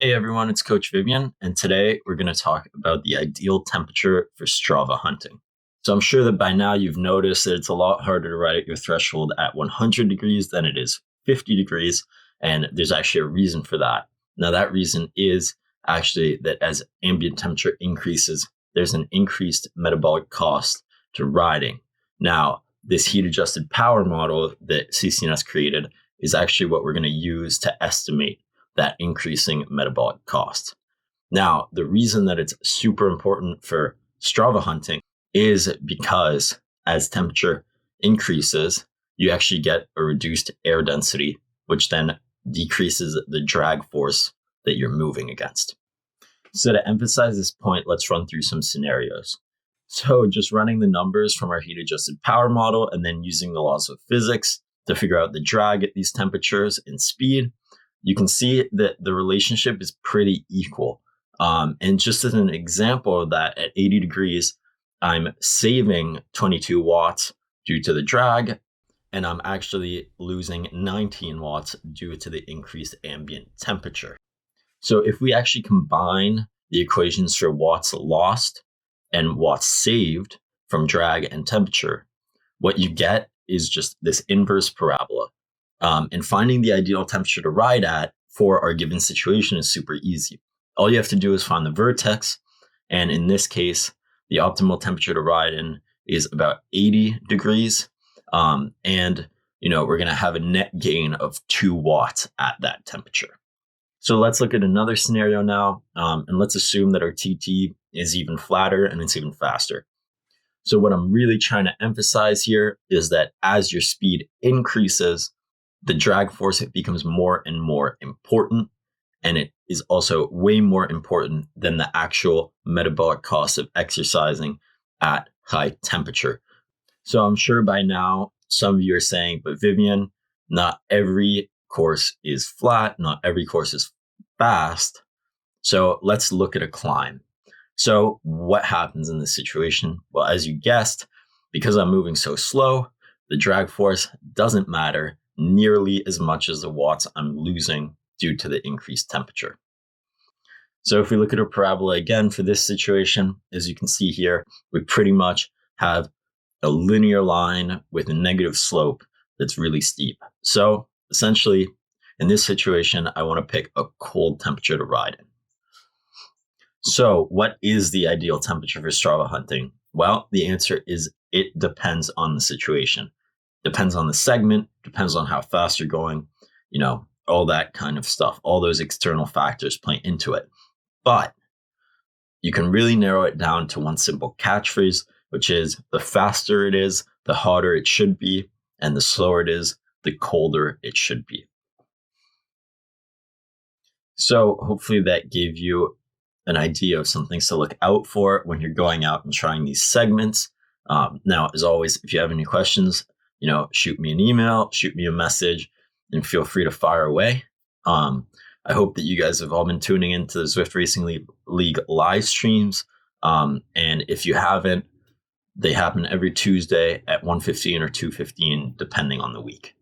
Hey everyone, it's Coach Vivien, and today we're going to talk about the ideal temperature for Strava hunting. So I'm sure that by now you've noticed that it's a lot harder to ride at your threshold at 100 degrees than it is 50 degrees, and there's actually a reason for that. Now that reason is actually that as ambient temperature increases, there's an increased metabolic cost to riding. Now, this heat adjusted power model that CCNS created is actually what we're going to use to estimate that increasing metabolic cost. Now, the reason that it's super important for Strava hunting is because as temperature increases, you actually get a reduced air density, which then decreases the drag force that you're moving against. So to emphasize this point, let's run through some scenarios. So just running the numbers from our heat adjusted power model and then using the laws of physics to figure out the drag at these temperatures and speed, you can see that the relationship is pretty equal. And just as an example of that, at 80 degrees, I'm saving 22 watts due to the drag, and I'm actually losing 19 watts due to the increased ambient temperature. So if we actually combine the equations for watts lost and watts saved from drag and temperature, what you get is just this inverse parabola. And finding the ideal temperature to ride at for our given situation is super easy. All you have to do is find the vertex. And in this case, the optimal temperature to ride in is about 80 degrees. And, we're going to have a net gain of 2 watts at that temperature. So let's look at another scenario now. And let's assume that our TT is even flatter and it's even faster. So what I'm really trying to emphasize here is that as your speed increases, the drag force becomes more and more important, and it is also way more important than the actual metabolic cost of exercising at high temperature. So I'm sure by now some of you are saying, but Vivien, not every course is flat, not every course is fast. So let's look at a climb. So what happens in this situation? Well, as you guessed, because I'm moving so slow, the drag force doesn't matter nearly as much as the watts I'm losing due to the increased temperature. So if we look at a parabola again for this situation, as you can see here, we pretty much have a linear line with a negative slope that's really steep. So essentially, in this situation, I want to pick a cold temperature to ride in. So what is the ideal temperature for Strava hunting? Well, the answer is it depends on the situation. Depends on the segment, depends on how fast you're going, all that kind of stuff. All those external factors play into it. But you can really narrow it down to one simple catchphrase, which is the faster it is, the hotter it should be, and the slower it is, the colder it should be. So hopefully that gave you an idea of some things to look out for when you're going out and trying these segments. Now, as always, if you have any questions, shoot me an email, shoot me a message, and feel free to fire away. I hope that you guys have all been tuning into the Zwift Racing League live streams. And if you haven't, they happen every Tuesday at 1:15 or 2:15, depending on the week.